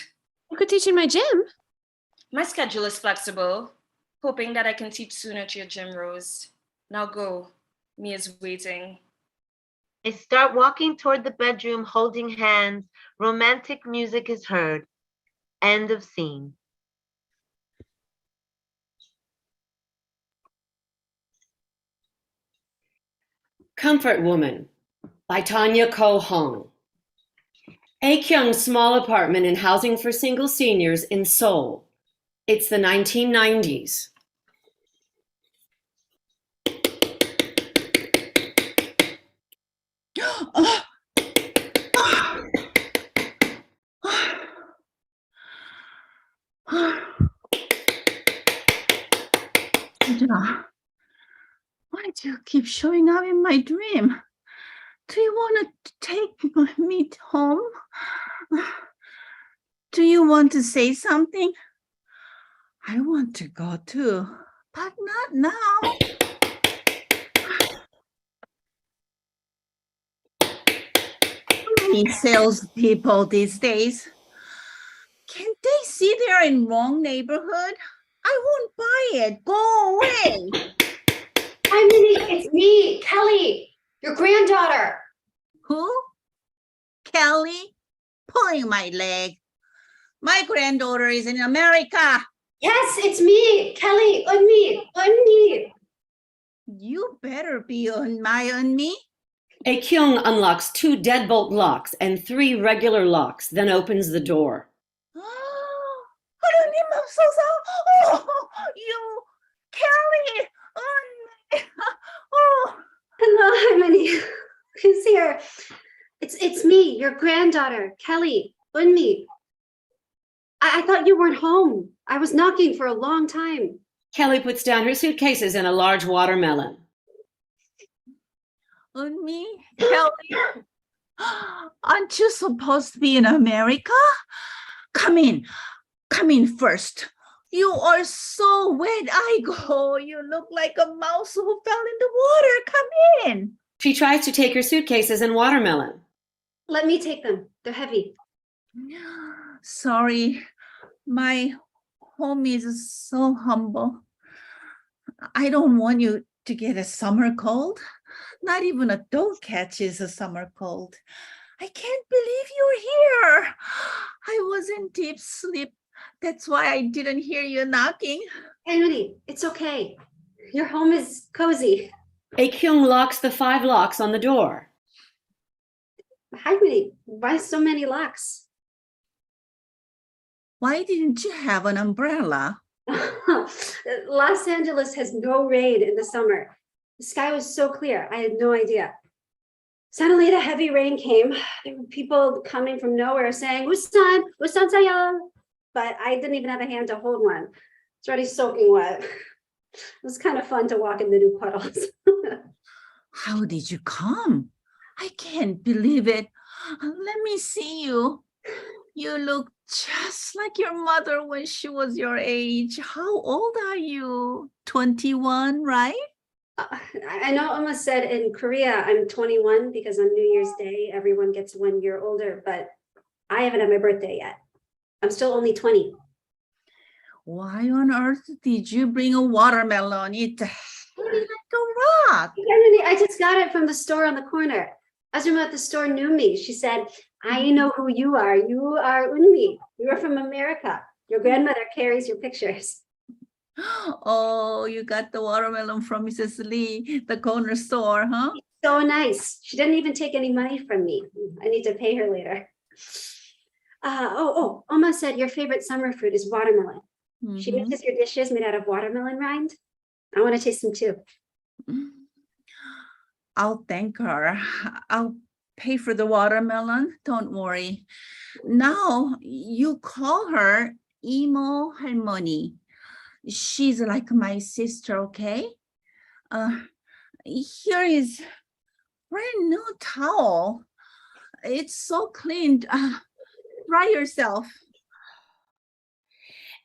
You could teach in my gym. My schedule is flexible. Hoping that I can teach soon at your gym, Rose. Now go. Mia's waiting. They start walking toward the bedroom, holding hands. Romantic music is heard. End of scene. Comfort Woman by Tanya Ko Hong. A Kyung's small apartment in housing for single seniors in Seoul. It's the 1990s. Why do you keep showing up in my dream? Do you want to take me home? Do you want to say something? I want to go too, but not now. Many salespeople these days. Can't they see they're in wrong neighborhood? I won't buy it. Go away. Hi, Minnie. It's me, Kelly, your granddaughter. Who? Kelly? Pulling my leg. My granddaughter is in America. Yes, it's me, Kelly. On me. You better be on me. A Kyung unlocks 2 deadbolt locks and 3 regular locks, then opens the door. Oh, I'm so sorry. Oh, you, Kelly. Oh. Hello, Minnie. Who's here? It's me, your granddaughter, Kelly. On me. I thought you weren't home. I was knocking for a long time. Kelly puts down her suitcases and a large watermelon. On me, Kelly. Aren't you supposed to be in America? Come in first. You are so wet, Aigo. You look like a mouse who fell in the water. Come in. She tries to take her suitcases and watermelon. Let me take them. They're heavy. Sorry, my home is so humble. I don't want you to get a summer cold. Not even a dog catches a summer cold. I can't believe you're here. I was in deep sleep. That's why I didn't hear you knocking. Henry, it's okay. Your home is cozy. Ae-kyung locks the 5 locks on the door. Henry, why so many locks? Why didn't you have an umbrella? Los Angeles has no rain in the summer. The sky was so clear, I had no idea. Suddenly the heavy rain came. There were people coming from nowhere saying, Usan sayo. But I didn't even have a hand to hold one. It's already soaking wet. It was kind of fun to walk in the new puddles. How did you come? I can't believe it. Let me see you. You look just like your mother when she was your age. How old are you? 21, right? I know Oma said in Korea I'm 21 because on New Year's Day, everyone gets 1 year older, but I haven't had my birthday yet. I'm still only 20. Why on earth did you bring a watermelon? It's heavy like a rock. I just got it from the store on the corner. Azuma at the store knew me. She said, I know who you are. You are Unmi. You are from America. Your grandmother carries your pictures. Oh, you got the watermelon from Mrs. Lee, the corner store, huh? So nice. She didn't even take any money from me. I need to pay her later. Oma said your favorite summer fruit is watermelon. She uses your dishes made out of watermelon rind. I want to taste them too. I'll thank her. I'll pay for the watermelon. Don't worry. Now you call her Imo Harmony. She's like my sister, okay? Here is brand new towel. It's so clean. Dry yourself.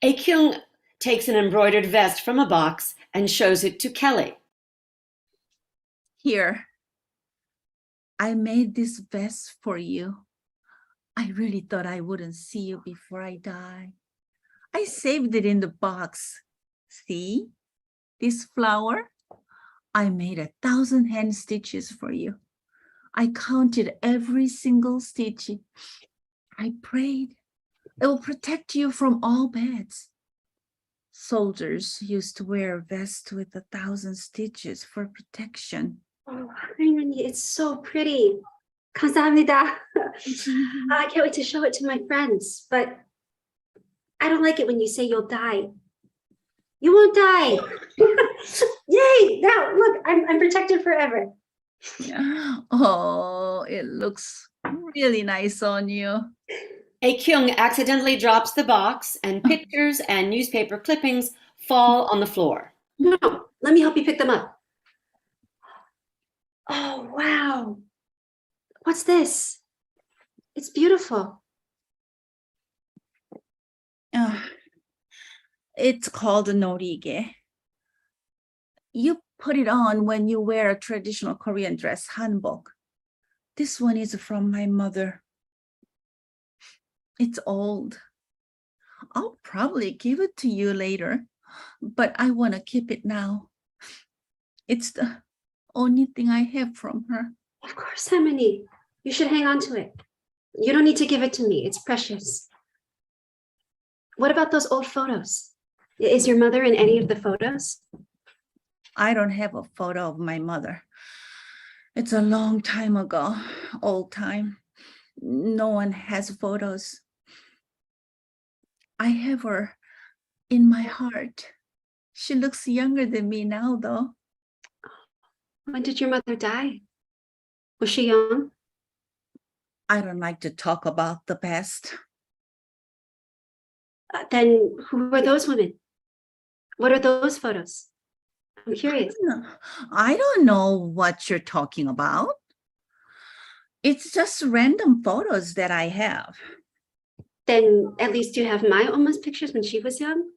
Ae-kyung takes an embroidered vest from a box and shows it to Kelly. Here, I made this vest for you. I really thought I wouldn't see you before I die. I saved it in the box. See, this flower? I made 1,000 hand stitches for you. I counted every single stitch. I prayed it will protect you from all bads. Soldiers used to wear a vest with 1,000 stitches for protection. Oh, Harmony, it's so pretty. 감사합니다. I can't wait to show it to my friends, but I don't like it when you say you'll die. You won't die. Yay! Now look, I'm protected forever. Oh, it looks really nice on you. Ae-kyung accidentally drops the box and pictures and newspaper clippings fall on the floor. No, let me help you pick them up. Oh, wow. What's this? It's beautiful. It's called a norige. You put it on when you wear a traditional Korean dress, hanbok. This one is from my mother. It's old. I'll probably give it to you later, but I want to keep it now. It's the only thing I have from her. Of course, Harmony. You should hang on to it. You don't need to give it to me. It's precious. What about those old photos? Is your mother in any of the photos? I don't have a photo of my mother. It's a long time ago, old time. No one has photos. I have her in my heart. She looks younger than me now, though. When did your mother die? Was she young? I don't like to talk about the past. Then who were those women? What are those photos? I'm curious. I don't know what you're talking about. It's just random photos that I have. Then at least you have my Oma's pictures when she was young?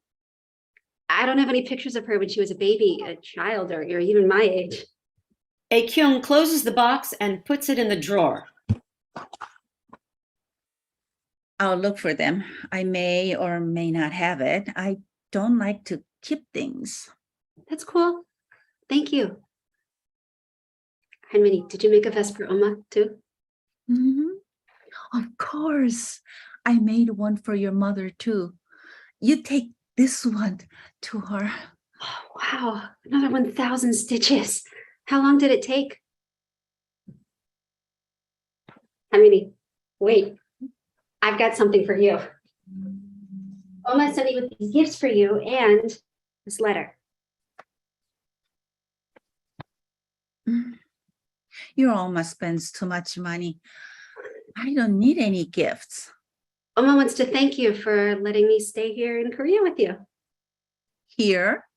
I don't have any pictures of her when she was a baby, a child, or even my age. Kyung closes the box and puts it in the drawer. I'll look for them. I may or may not have it. I don't like to keep things. That's cool. Thank you. Harmony, did you make a vest for Oma too? Mhm. Of course. I made one for your mother too. You take this one to her. Oh, wow, another 1,000 stitches. How long did it take? Harmony, wait. I've got something for you. Oma sent me with these gifts for you and this letter. Your Oma spends too much money. I don't need any gifts. Oma wants to thank you for letting me stay here in Korea with you. Here?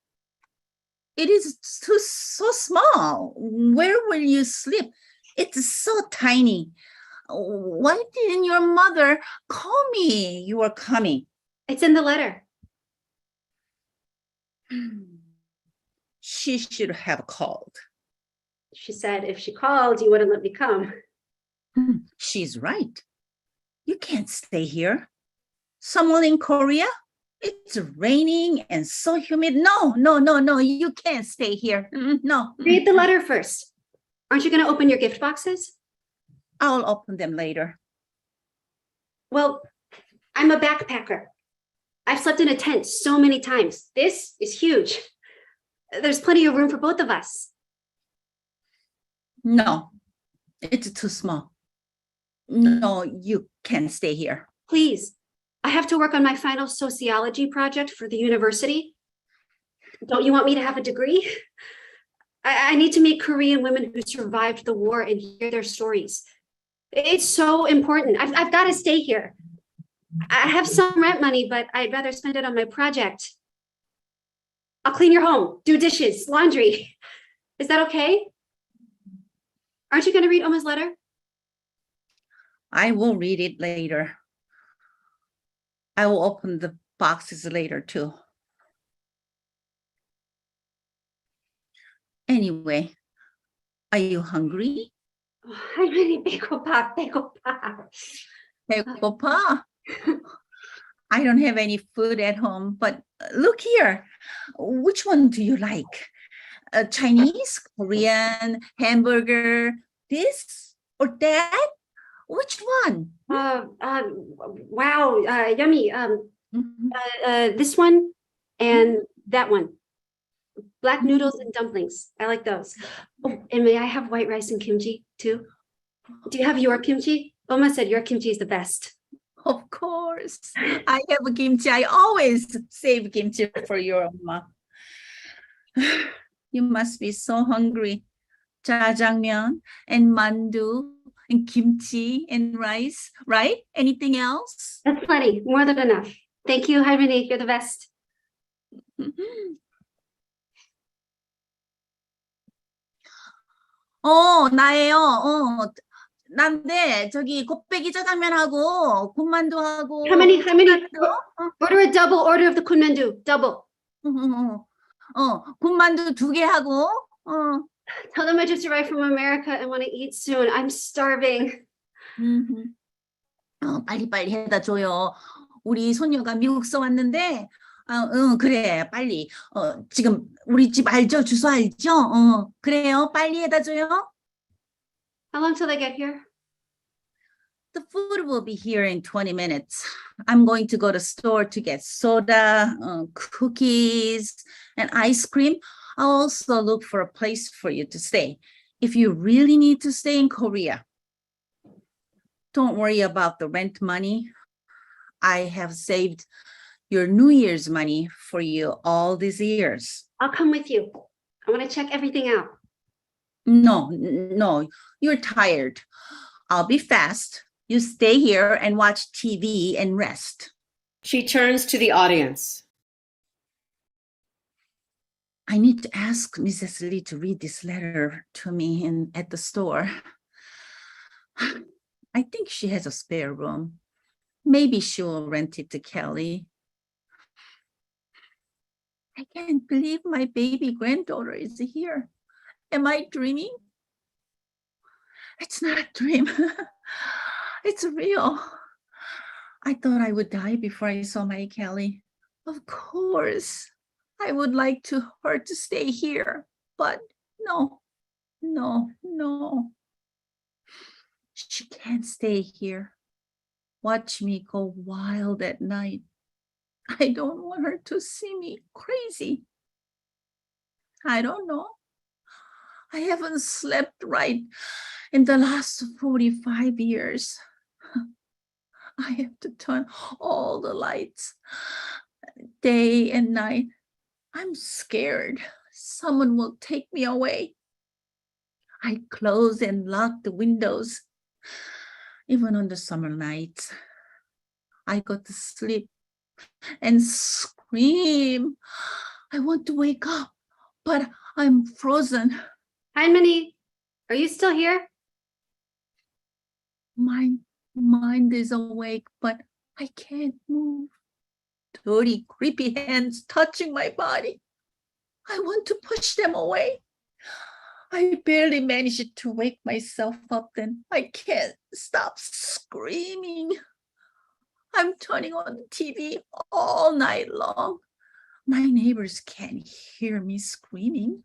It is so small. Where will you sleep? It's so tiny. Why didn't your mother call me you were coming? It's in the letter. She should have called. She said if she called, you wouldn't let me come. She's right. You can't stay here. Someone in Korea? It's raining and so humid. No, you can't stay here. No. Read the letter first. Aren't you going to open your gift boxes? I'll open them later. Well, I'm a backpacker. I've slept in a tent so many times. This is huge. There's plenty of room for both of us. No, it's too small. No, you can't stay here. Please, I have to work on my final sociology project for the university. Don't you want me to have a degree? I need to meet Korean women who survived the war and hear their stories. It's so important. I've got to stay here. I have some rent money, but I'd rather spend it on my project. I'll clean your home, do dishes, laundry. Is that okay? Aren't you going to read Oma's letter? I will read it later. I will open the boxes later too. Anyway, are you hungry? Oh, I'm really 배고파. 배고파? I don't have any food at home, but look here. Which one do you like? Chinese, Korean, hamburger, this or that? Which one? Wow, yummy. This one and that one. Black noodles and dumplings. I like those. Oh, and may I have white rice and kimchi too? Do you have your kimchi? Oma said your kimchi is the best. Of course. I have a kimchi. I always save kimchi for your Oma. You must be so hungry. Jajangmyeon and mandu and kimchi and rice, right? Anything else? That's plenty. More than enough. Thank you, Harmony. You're the best. 나예요. 난데 저기 곱빼기 짜장면하고 군만두하고 Harmony, 군만두, order a double order of the kunmandu. Double. 군만두 2개 하고 Tell them I just arrived from America and want to eat soon. I'm starving. 빨리 해다 줘요. 우리 소녀가 미국서 왔는데 그래 빨리 지금 우리 집 알죠? 주소 알죠? 그래요 빨리 해다 줘요. How long till they get here? The food will be here in 20 minutes. I'm going to go to the store to get soda, cookies, and ice cream. I'll also look for a place for you to stay. If you really need to stay in Korea, don't worry about the rent money. I have saved your New Year's money for you all these years. I'll come with you. I want to check everything out. No, you're tired. I'll be fast. You stay here and watch TV and rest. She turns to the audience. I need to ask Mrs. Lee to read this letter to me at the store. I think she has a spare room. Maybe she will rent it to Kelly. I can't believe my baby granddaughter is here. Am I dreaming? It's not a dream. It's real. I thought I would die before I saw my Kelly. Of course, I would like her to stay here, but no. She can't stay here. Watch me go wild at night. I don't want her to see me crazy. I don't know. I haven't slept right in the last 45 years. I have to turn all the lights day and night. I'm scared someone will take me away. I close and lock the windows. Even on the summer nights, I go to sleep and scream. I want to wake up, but I'm frozen. Hi, Minnie. Are you still here? My mind is awake, but I can't move. Dirty, creepy hands touching my body. I want to push them away. I barely managed to wake myself up, then I can't stop screaming. I'm turning on the TV all night long. My neighbors can't hear me screaming.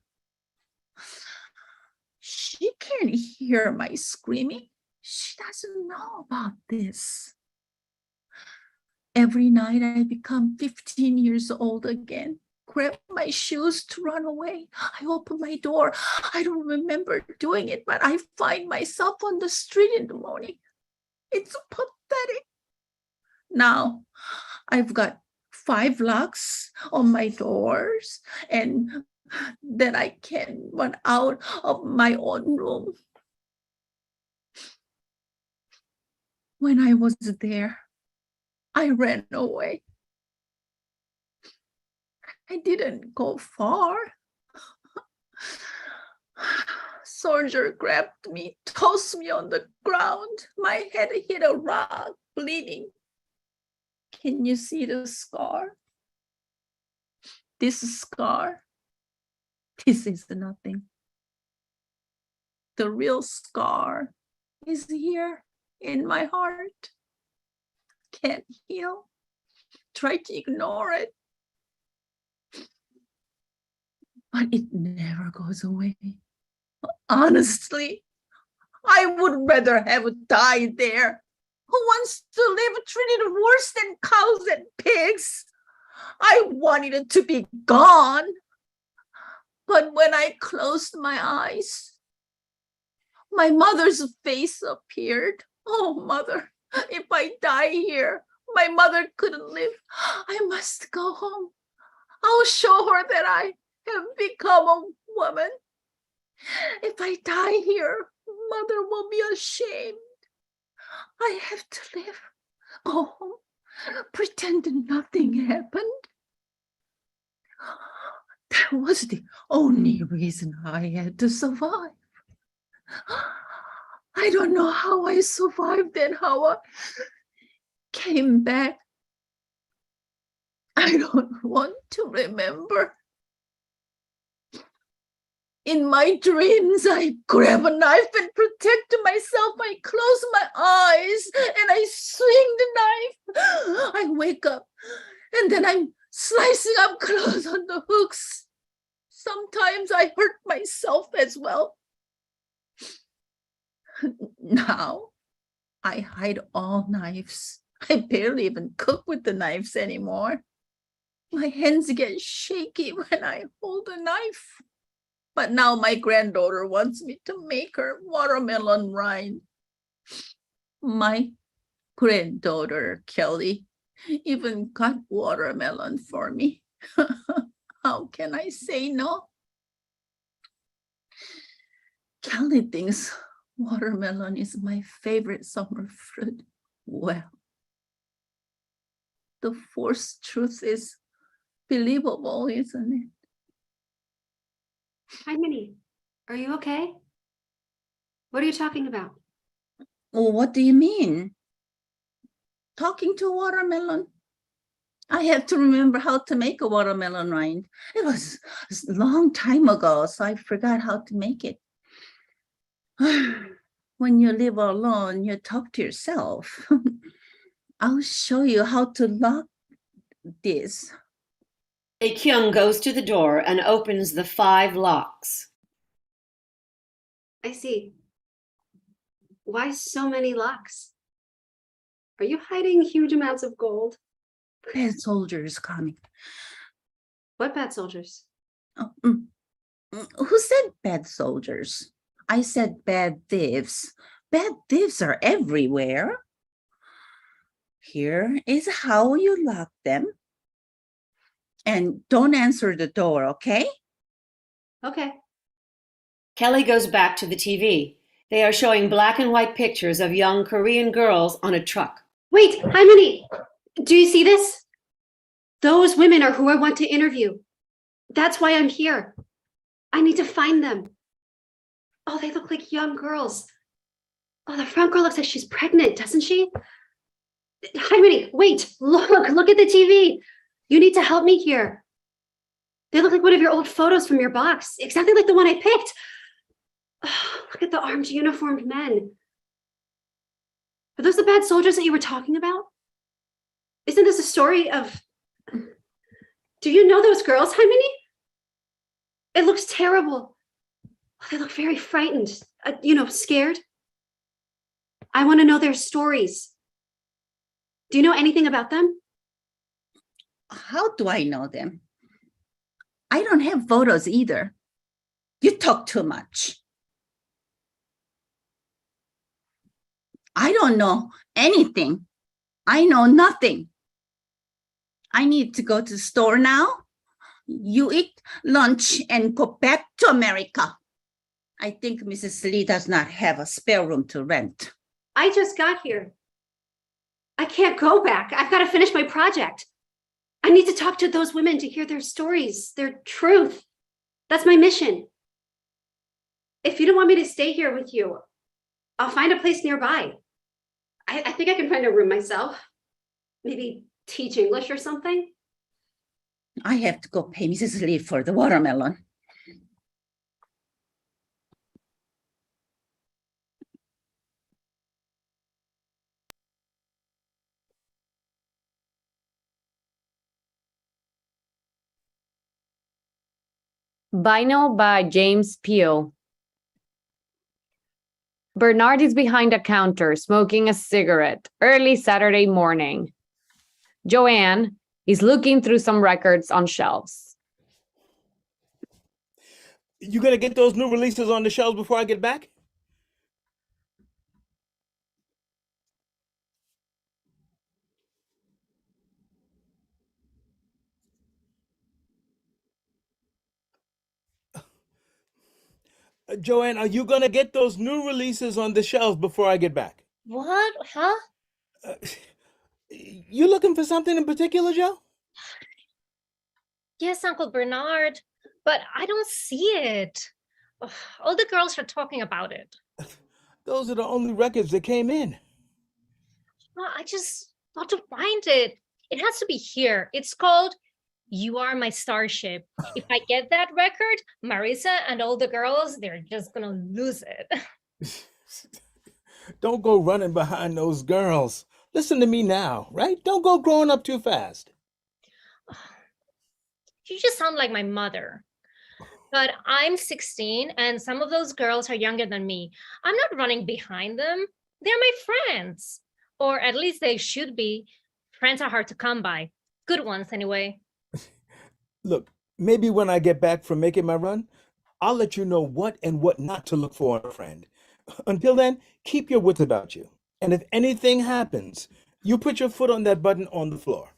She can't hear my screaming. She doesn't know about this. Every night I become 15 years old again. Grab my shoes to run away. I open my door. I don't remember doing it, but I find myself on the street in the morning. It's pathetic. Now I've got 5 locks on my doors, and then I can't run out of my own room. When I was there, I ran away. I didn't go far. Soldier grabbed me, tossed me on the ground. My head hit a rock, bleeding. Can you see the scar? This scar, this is nothing. The real scar is here in my heart. Can't heal. Try to ignore it, but it never goes away. Honestly, I would rather have died there. Who wants to live treated worse than cows and pigs? I wanted it to be gone. But when I closed my eyes, my mother's face appeared. Oh, mother, if I die here, my mother couldn't live. I must go home. I'll show her that I have become a woman. If I die here, mother will be ashamed. I have to live. Go home. Pretend nothing happened. That was the only reason I had to survive. I don't know how I survived and how I came back. I don't want to remember. In my dreams, I grab a knife and protect myself. I close my eyes and I swing the knife. I wake up and then I'm slicing up clothes on the hooks. Sometimes I hurt myself as well. Now I hide all knives. I barely even cook with the knives anymore. My hands get shaky when I hold a knife. But now my granddaughter wants me to make her watermelon rind. My granddaughter, Kelly, even cut watermelon for me. How can I say no? Kelly thinks watermelon is my favorite summer fruit. Well, the forced truth is believable, isn't it? Hi, Minnie. Are you okay? What are you talking about? Well, what do you mean? Talking to watermelon? I have to remember how to make a watermelon rind. It was a long time ago, so I forgot how to make it. When you live alone, you talk to yourself. I'll show you how to lock this. Kyung goes to the door and opens the 5 locks. I see. Why so many locks? Are you hiding huge amounts of gold? Bad soldiers coming. What bad soldiers? Oh, who said bad soldiers? I said bad thieves. Bad thieves are everywhere. Here is how you lock them. And don't answer the door, okay? Okay. Kelly goes back to the TV. They are showing black and white pictures of young Korean girls on a truck. Wait, Harmony, do you see this? Those women are who I want to interview. That's why I'm here. I need to find them. Oh, they look like young girls. Oh, the front girl looks like she's pregnant, doesn't she? Harmony, wait, look at the TV. You need to help me here. They look like one of your old photos from your box, exactly like the one I picked. Oh, look at the armed uniformed men. Are those the bad soldiers that you were talking about? Isn't this a story of... Do you know those girls, Harmony? It looks terrible. They look very frightened, scared. I want to know their stories. Do you know anything about them? How do I know them? I don't have photos either. You talk too much. I don't know anything. I know nothing. I need to go to the store now. You eat lunch and go back to America. I think Mrs. Lee does not have a spare room to rent. I just got here. I can't go back. I've got to finish my project. I need to talk to those women to hear their stories, their truth. That's my mission. If you don't want me to stay here with you, I'll find a place nearby. I think I can find a room myself. Maybe teach English or something. I have to go pay Mrs. Lee for the watermelon. Vinyl by James Peele. Bernard is behind a counter smoking a cigarette early Saturday morning. Joanne is looking through some records on shelves. You gonna get those new releases on the shelves before I get back? Joanne, are you gonna get those new releases on the shelves before I get back? What? Huh? You looking for something in particular, Joe? Yes, Uncle Bernard, but I don't see it. Ugh, all the girls are talking about it. Those are the only records that came in. Well, I just want to find it. It has to be here. It's called You Are My Starship. If I get that record, Marisa and all the girls, they're just gonna lose it. Don't go running behind those girls. Listen to me now, right? Don't go growing up too fast. You just sound like my mother. But I'm 16 and some of those girls are younger than me. I'm not running behind them. They're my friends. Or at least they should be. Friends are hard to come by. Good ones, anyway. Look, maybe when I get back from making my run, I'll let you know what and what not to look for in a friend. Until then, keep your wits about you. And if anything happens, you put your foot on that button on the floor.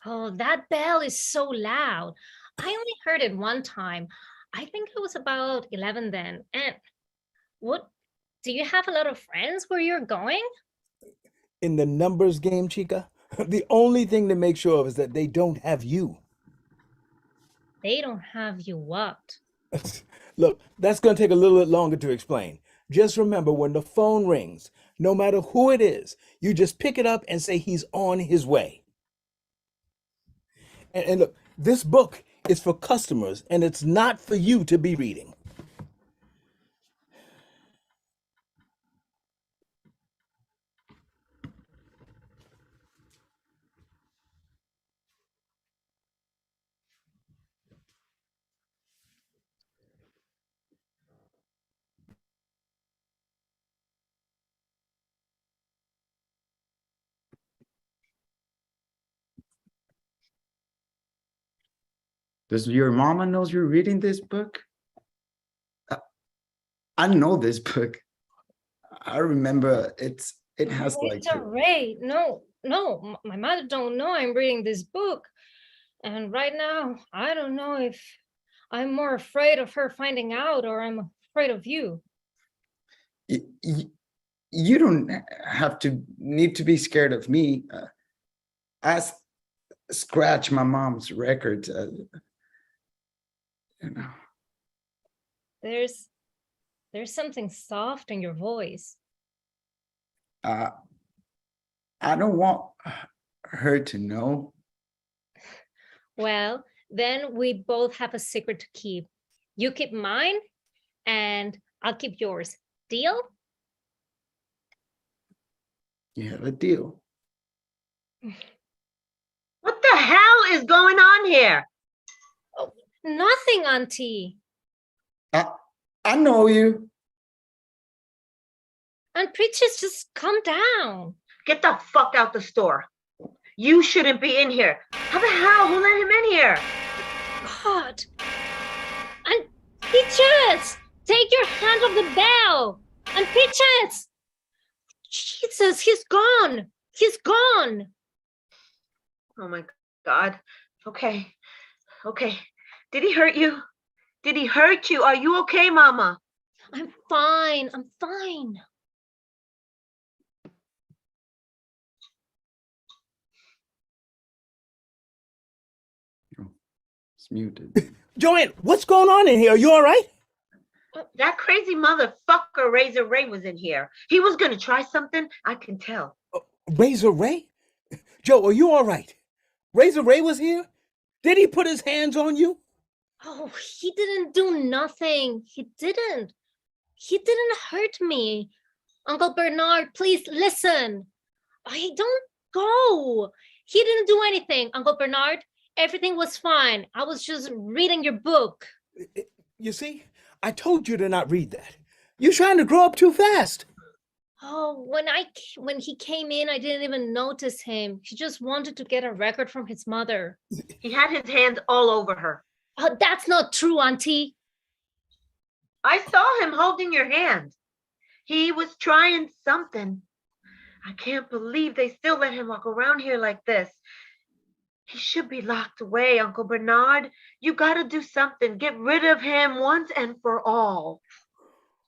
Oh, that bell is so loud. I only heard it one time. I think I was about 11 then. And what, do you have a lot of friends where you're going? In the numbers game, Chica, the only thing to make sure of is that they don't have you. They don't have you what? Look, that's going to take a little bit longer to explain. Just remember, when the phone rings, no matter who it is, you just pick it up and say he's on his way. And look, this book is for customers, and it's not for you to be reading. Does your mama knows you're reading this book? I know this book. I remember it has like. It's a Ray. No, my mother don't know I'm reading this book. And right now, I don't know if I'm more afraid of her finding out or I'm afraid of you. You don't need to be scared of me. I scratch my mom's records. You know. There's something soft in your voice. I don't want her to know. Well, then we both have a secret to keep. You keep mine and I'll keep yours. Deal? You have a deal. What the hell is going on here? Oh, nothing, Auntie. I know you. And Preachers, just calm down. Get the fuck out the store. You shouldn't be in here. How the hell? Who let him in here? God. And Peaches, take your hand off the bell. And Peaches. Jesus, he's gone. He's gone. Oh my God. Okay. Did he hurt you? Did he hurt you? Are you okay, Mama? I'm fine. I'm fine. It's muted. Joanne, what's going on in here? Are you all right? That crazy motherfucker Razor Ray was in here. He was gonna try something, I can tell. Razor Ray? Joe, are you all right? Razor Ray was here? Did he put his hands on you? Oh, he didn't do nothing. He didn't hurt me. Uncle Bernard, please listen. I don't go. He didn't do anything, Uncle Bernard. Everything was fine. I was just reading your book. You see, I told you to not read that. You're trying to grow up too fast. Oh, when he came in, I didn't even notice him. He just wanted to get a record from his mother. He had his hands all over her. Oh, that's not true, Auntie. I saw him holding your hand. He was trying something. I can't believe they still let him walk around here like this. He should be locked away, Uncle Bernard. You gotta do something. Get rid of him once and for all.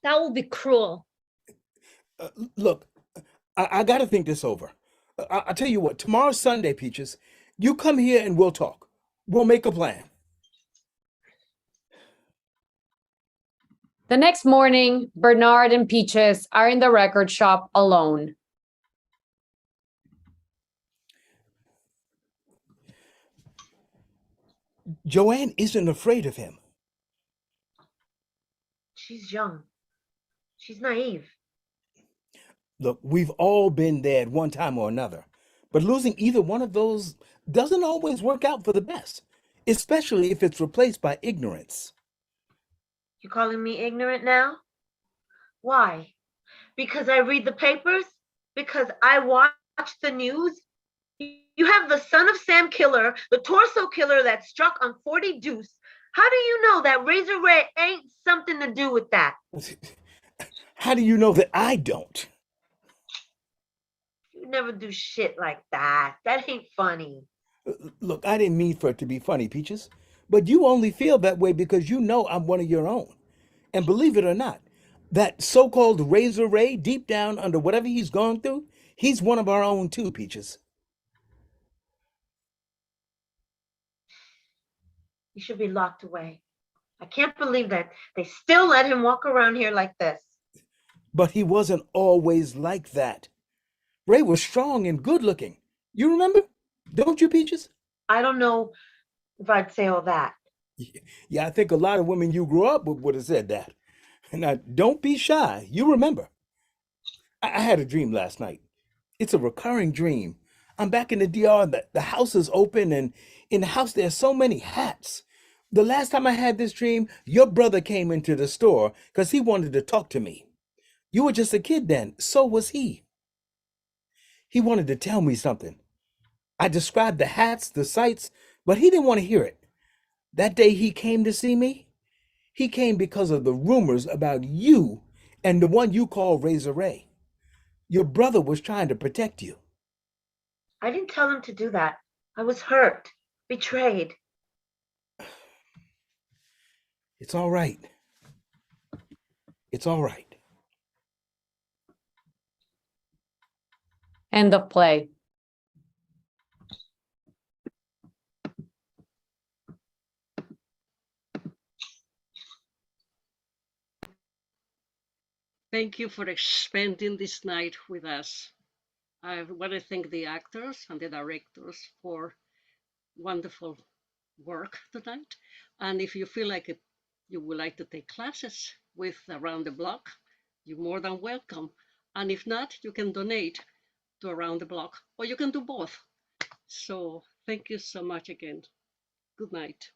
That will be cruel. Look, I gotta think this over. I'll tell you what, tomorrow's Sunday, Peaches. You come here and we'll talk. We'll make a plan. The next morning, Bernard and Peaches are in the record shop alone. Joanne isn't afraid of him. She's young. She's naive. Look, we've all been there at one time or another, but losing either one of those doesn't always work out for the best, especially if it's replaced by ignorance. You calling me ignorant now? Why? Because I read the papers? Because I watch the news? You have the son of Sam killer, the torso killer that struck on 40 Deuce. How do you know that Razor Ray ain't something to do with that? How do you know that I don't? You never do shit like that. That ain't funny. Look, I didn't mean for it to be funny, Peaches, but you only feel that way because you know I'm one of your own. And believe it or not, that so-called Razor Ray, deep down under whatever he's gone through, he's one of our own too, Peaches. He should be locked away. I can't believe that they still let him walk around here like this. But he wasn't always like that. Ray was strong and good looking. You remember? Don't you, Peaches? I don't know if I'd say all that. Yeah, I think a lot of women you grew up with would have said that. Now, don't be shy. You remember. I had a dream last night. It's a recurring dream. I'm back in the DR. The house is open, and in the house, there's so many hats. The last time I had this dream, your brother came into the store because he wanted to talk to me. You were just a kid then. So was he. He wanted to tell me something. I described the hats, the sights, but he didn't want to hear it. That day he came to see me, he came because of the rumors about you and the one you call Razor Ray. Your brother was trying to protect you. I didn't tell him to do that. I was hurt, betrayed. It's all right. It's all right. End of play. Thank you for spending this night with us. I want to thank the actors and the directors for wonderful work tonight. And if you feel like you would like to take classes with Around the Block, you're more than welcome. And if not, you can donate to Around the Block, or you can do both. So thank you so much again. Good night.